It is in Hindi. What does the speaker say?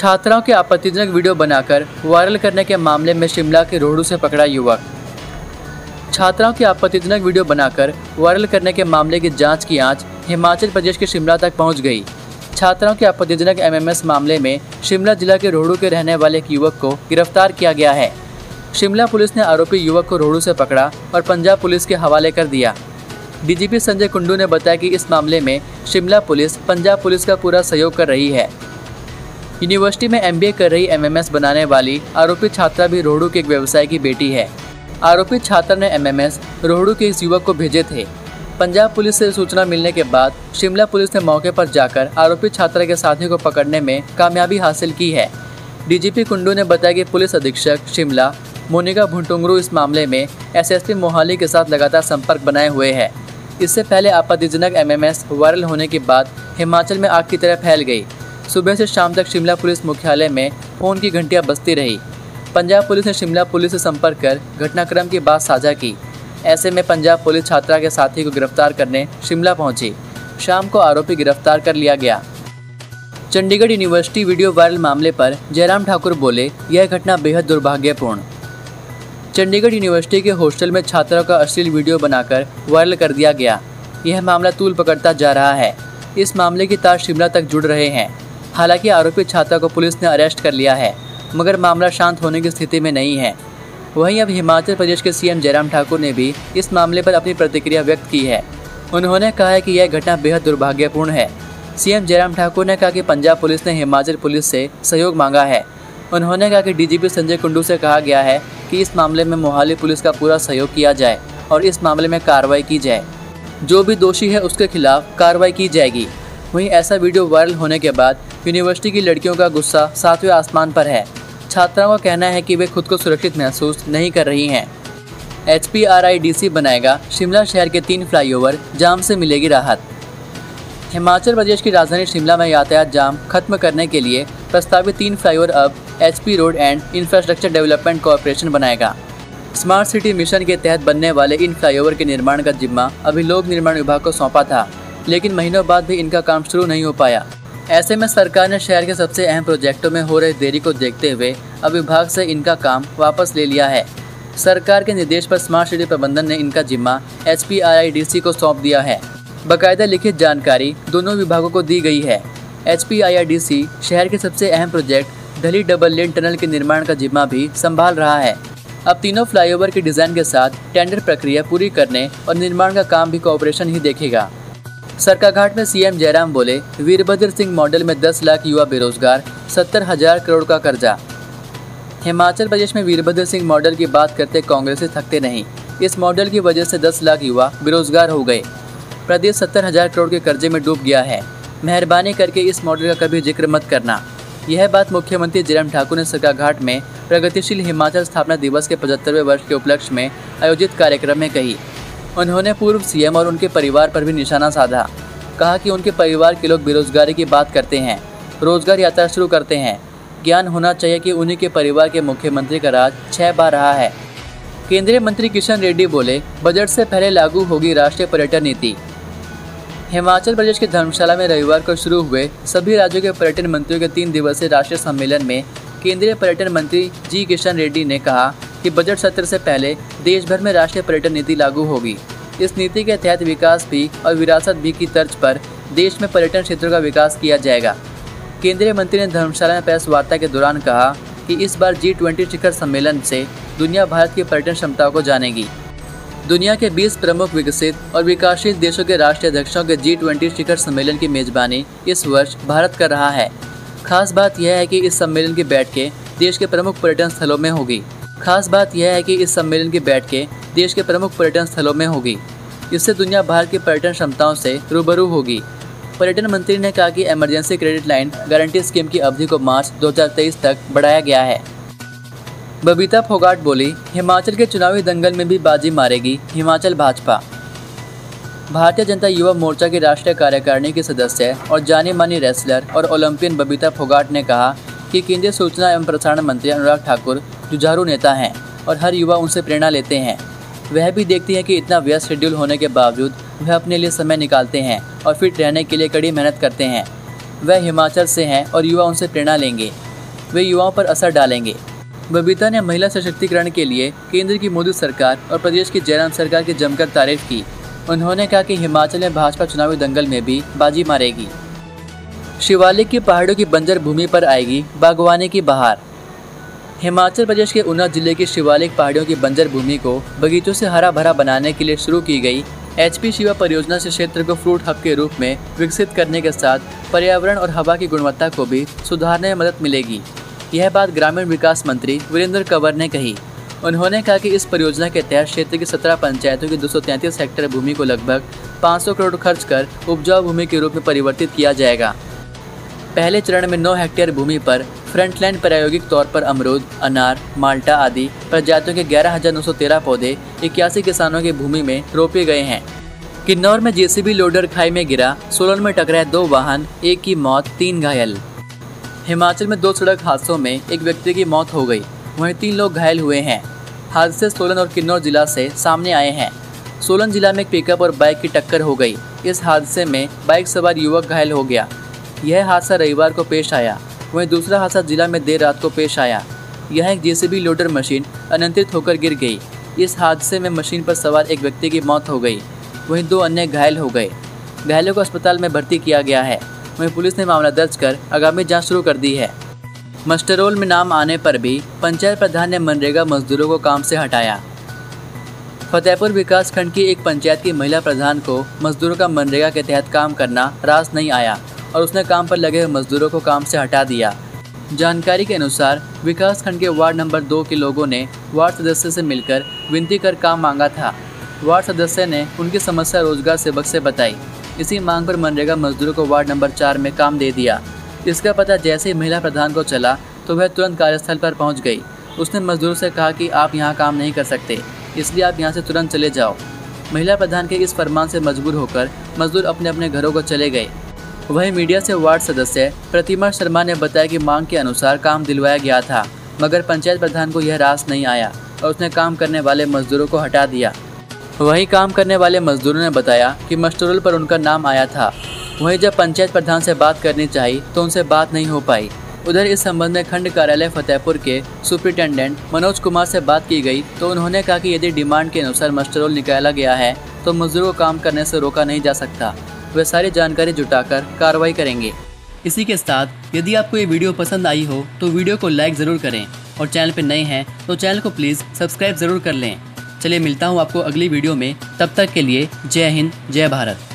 छात्राओं के आपत्तिजनक वीडियो बनाकर वायरल करने के मामले में शिमला के रोहड़ू से पकड़ा युवक। छात्राओं की आपत्तिजनक वीडियो बनाकर वायरल करने के मामले की जांच की आंच हिमाचल प्रदेश के शिमला तक पहुंच गई। छात्राओं के आपत्तिजनक एमएमएस मामले में शिमला जिला के रोहड़ू के रहने वाले एक युवक को गिरफ्तार किया गया है। शिमला पुलिस ने आरोपी युवक को रोहड़ू से पकड़ा और पंजाब पुलिस के हवाले कर दिया। डीजीपी संजय कुंडू ने बताया कि इस मामले में शिमला पुलिस पंजाब पुलिस का पूरा सहयोग कर रही है। यूनिवर्सिटी में एमबीए कर रही एमएमएस बनाने वाली आरोपी छात्रा भी रोहड़ू के एक व्यवसायी की बेटी है। आरोपी छात्र ने एमएमएस रोहड़ू के इस युवक को भेजे थे। पंजाब पुलिस से सूचना मिलने के बाद शिमला पुलिस ने मौके पर जाकर आरोपी छात्रा के साथी को पकड़ने में कामयाबी हासिल की है। डीजीपी कुंडू ने बताया कि पुलिस अधीक्षक शिमला मोनिका भुंटुंगरू इस मामले में एसएसपी मोहाली के साथ लगातार संपर्क बनाए हुए है। इससे पहले आपत्तिजनक एमएमएस वायरल होने के बाद हिमाचल में आग की तरह फैल गई। सुबह से शाम तक शिमला पुलिस मुख्यालय में फोन की घंटियां बजती रही। पंजाब पुलिस ने शिमला पुलिस से संपर्क कर घटनाक्रम की बात साझा की। ऐसे में पंजाब पुलिस छात्रा के साथी को गिरफ्तार करने शिमला पहुंची। शाम को आरोपी गिरफ्तार कर लिया गया। चंडीगढ़ यूनिवर्सिटी वीडियो वायरल मामले पर जयराम ठाकुर बोले, यह घटना बेहद दुर्भाग्यपूर्ण। चंडीगढ़ यूनिवर्सिटी के हॉस्टल में छात्रों का अश्लील वीडियो बनाकर वायरल कर दिया गया। यह मामला तूल पकड़ता जा रहा है। इस मामले की तार शिमला तक जुड़ रहे हैं। हालांकि आरोपी छात्रा को पुलिस ने अरेस्ट कर लिया है, मगर मामला शांत होने की स्थिति में नहीं है। वहीं अब हिमाचल प्रदेश के सीएम जयराम ठाकुर ने भी इस मामले पर अपनी प्रतिक्रिया व्यक्त की है। उन्होंने कहा है कि यह घटना बेहद दुर्भाग्यपूर्ण है। सीएम जयराम ठाकुर ने कहा कि पंजाब पुलिस ने हिमाचल पुलिस से सहयोग मांगा है। उन्होंने कहा कि डीजीपी संजय कुंडू से कहा गया है कि इस मामले में मोहाली पुलिस का पूरा सहयोग किया जाए और इस मामले में कार्रवाई की जाए। जो भी दोषी है उसके खिलाफ कार्रवाई की जाएगी। वहीं ऐसा वीडियो वायरल होने के बाद यूनिवर्सिटी की लड़कियों का गुस्सा सातवें आसमान पर है। छात्राओं का कहना है कि वे खुद को सुरक्षित महसूस नहीं कर रही हैं। HPRIDC बनाएगा शिमला शहर के 3 फ्लाईओवर, जाम से मिलेगी राहत। हिमाचल प्रदेश की राजधानी शिमला में यातायात जाम खत्म करने के लिए प्रस्तावित 3 फ्लाईओवर अब HP road and infrastructure development corporation बनाएगा। स्मार्ट सिटी मिशन के तहत बनने वाले इन फ्लाईओवर के निर्माण का जिम्मा अभी लोक निर्माण विभाग को सौंपा था, लेकिन महीनों बाद भी इनका काम शुरू नहीं हो पाया। ऐसे में सरकार ने शहर के सबसे अहम प्रोजेक्टों में हो रही देरी को देखते हुए अब विभाग से इनका काम वापस ले लिया है। सरकार के निर्देश पर स्मार्ट सिटी प्रबंधन ने इनका जिम्मा HPRIDC को सौंप दिया है। बाकायदा लिखित जानकारी दोनों विभागों को दी गई है। HPRIDC शहर के सबसे अहम प्रोजेक्ट ढली डबल लेन टनल के निर्माण का जिम्मा भी संभाल रहा है। अब तीनों फ्लाईओवर के डिजाइन के साथ टेंडर प्रक्रिया पूरी करने और निर्माण का काम भी कॉरपोरेशन ही देखेगा। सरकाघाट में सीएम जयराम बोले, वीरभद्र सिंह मॉडल में 10 लाख युवा बेरोजगार, 70,000 करोड़ का कर्जा। हिमाचल प्रदेश में वीरभद्र सिंह मॉडल की बात करते कांग्रेसी थकते नहीं। इस मॉडल की वजह से 10 लाख युवा बेरोजगार हो गए। प्रदेश 70,000 करोड़ के कर्जे में डूब गया है। मेहरबानी करके इस मॉडल का कभी जिक्र मत करना। यह बात मुख्यमंत्री जयराम ठाकुर ने सरकाघाट में प्रगतिशील हिमाचल स्थापना दिवस के 75वें वर्ष के उपलक्ष्य में आयोजित कार्यक्रम में कही। उन्होंने पूर्व सीएम और उनके परिवार पर भी निशाना साधा। कहा कि उनके परिवार के लोग बेरोजगारी की बात करते हैं, रोजगार यात्रा शुरू करते हैं। ज्ञान होना चाहिए कि उन्हीं के परिवार के मुख्यमंत्री का राज 6 बार रहा है। केंद्रीय मंत्री किशन रेड्डी बोले, बजट से पहले लागू होगी राष्ट्रीय पर्यटन नीति। हिमाचल प्रदेश के धर्मशाला में रविवार को शुरू हुए सभी राज्यों के पर्यटन मंत्रियों के 3 दिवसीय राष्ट्रीय सम्मेलन में केंद्रीय पर्यटन मंत्री जी किशन रेड्डी ने कहा कि बजट सत्र से पहले देश भर में राष्ट्रीय पर्यटन नीति लागू होगी। इस नीति के तहत विकास भी और विरासत भी की तर्ज पर देश में पर्यटन क्षेत्रों का विकास किया जाएगा। केंद्रीय मंत्री ने धर्मशाला में प्रेस वार्ता के दौरान कहा कि इस बार G20 शिखर सम्मेलन से दुनिया भारत की पर्यटन क्षमताओं को जानेगी। दुनिया के 20 प्रमुख विकसित और विकासशील देशों के राष्ट्रीय अध्यक्षों के G20 शिखर सम्मेलन की मेजबानी इस वर्ष भारत कर रहा है। खास बात यह है कि इस सम्मेलन की बैठकें देश के प्रमुख पर्यटन स्थलों में होगी। इससे दुनिया भर की पर्यटन क्षमताओं से रूबरू होगी। पर्यटन मंत्री ने कहा कि emergency credit line guarantee scheme की अवधि को मार्च 2023 तक बढ़ाया गया है। बबीता फोगाट बोली, हिमाचल के चुनावी दंगल में भी बाजी मारेगी हिमाचल भाजपा। भारतीय जनता युवा मोर्चा की राष्ट्रीय कार्यकारिणी की सदस्य और जानी मानी रेसलर और ओलंपियन बबीता फोगाट ने कहा कि केंद्रीय सूचना एवं प्रसारण मंत्री अनुराग ठाकुर जुझारू नेता हैं और हर युवा उनसे प्रेरणा लेते हैं। वह भी देखती हैं कि इतना व्यस्त शेड्यूल होने के बावजूद वह अपने लिए समय निकालते हैं और फिट रहने के लिए कड़ी मेहनत करते हैं। वह हिमाचल से हैं और युवा उनसे प्रेरणा लेंगे। वे युवाओं पर असर डालेंगे। बबीता ने महिला सशक्तिकरण के लिए केंद्र की मोदी सरकार और प्रदेश की जयराम सरकार की जमकर तारीफ की। उन्होंने कहा कि हिमाचल में भाजपा चुनावी दंगल में भी बाजी मारेगी। शिवालिक की पहाड़ों की बंजर भूमि पर आएगी बागवानी की बहार। हिमाचल प्रदेश के ऊना जिले की शिवालिक पहाड़ियों की बंजर भूमि को बगीचों से हरा भरा बनाने के लिए शुरू की गई HP शिवा परियोजना से क्षेत्र को फ्रूट हब के रूप में विकसित करने के साथ पर्यावरण और हवा की गुणवत्ता को भी सुधारने में मदद मिलेगी। यह बात ग्रामीण विकास मंत्री वीरेंद्र कंवर ने कही। उन्होंने कहा कि इस परियोजना के तहत क्षेत्र की 17 पंचायतों की 233 हेक्टेयर भूमि को लगभग 500 करोड़ खर्च कर उपजाऊ भूमि के रूप में परिवर्तित किया जाएगा। पहले चरण में 9 हेक्टेयर भूमि पर फ्रंटलाइन प्रायोगिक तौर पर अमरूद, अनार, माल्टा आदि प्रजातियों के 11,913 पौधे 81 किसानों की भूमि में रोपे गए हैं। किन्नौर में JCB लोडर खाई में गिरा, सोलन में टकराए 2 वाहन, 1 की मौत, 3 घायल। हिमाचल में 2 सड़क हादसों में एक व्यक्ति की मौत हो गई, वहीं 3 लोग घायल हुए हैं। हादसे सोलन और किन्नौर जिला से सामने आए हैं। सोलन जिला में एक पिकअप और बाइक की टक्कर हो गई। इस हादसे में बाइक सवार युवक घायल हो गया। यह हादसा रविवार को पेश आया। वहीं दूसरा हादसा जिला में देर रात को पेश आया। यह एक JCB लोडर मशीन अनियंत्रित होकर गिर गई। इस हादसे में मशीन पर सवार एक व्यक्ति की मौत हो गई, वहीं 2 अन्य घायल हो गए। घायलों को अस्पताल में भर्ती किया गया है। वहीं पुलिस ने मामला दर्ज कर आगामी जांच शुरू कर दी है। मस्टररोल में नाम आने पर भी पंचायत प्रधान ने मनरेगा मजदूरों को काम से हटाया। फतेहपुर विकास खंड की एक पंचायत की महिला प्रधान को मजदूरों का मनरेगा के तहत काम करना रास नहीं आया और उसने काम पर लगे हुए मजदूरों को काम से हटा दिया। जानकारी के अनुसार विकास खंड के वार्ड नंबर 2 के लोगों ने वार्ड सदस्य से मिलकर विनती कर काम मांगा था। वार्ड सदस्य ने उनकी समस्या रोजगार सेवक से बताई। इसी मांग पर मनरेगा मजदूरों को वार्ड नंबर 4 में काम दे दिया। इसका पता जैसे ही महिला प्रधान को चला तो वह तुरंत कार्यस्थल पर पहुंच गई। उसने मजदूरों से कहा कि आप यहां काम नहीं कर सकते, इसलिए आप यहां से तुरंत चले जाओ। महिला प्रधान के इस फरमान से मजबूर होकर मजदूर अपने अपने घरों को चले गए। वहीं मीडिया से वार्ड सदस्य प्रतिमा शर्मा ने बताया कि मांग के अनुसार काम दिलवाया गया था, मगर पंचायत प्रधान को यह रास नहीं आया और उसने काम करने वाले मजदूरों को हटा दिया। वहीं काम करने वाले मजदूरों ने बताया कि मस्टररोल पर उनका नाम आया था। वहीं जब पंचायत प्रधान से बात करनी चाहिए तो उनसे बात नहीं हो पाई। उधर इस संबंध में खंड कार्यालय फतेहपुर के सुपरिटेंडेंट मनोज कुमार से बात की गई तो उन्होंने कहा कि यदि डिमांड के अनुसार मस्टररोल निकाला गया है तो मजदूरों को काम करने से रोका नहीं जा सकता। वे सारी जानकारी जुटाकर कार्रवाई करेंगे। इसी के साथ यदि आपको ये वीडियो पसंद आई हो तो वीडियो को लाइक ज़रूर करें और चैनल पर नए हैं तो चैनल को प्लीज़ सब्सक्राइब ज़रूर कर लें। चलिए मिलता हूँ आपको अगली वीडियो में, तब तक के लिए जय हिंद, जय भारत।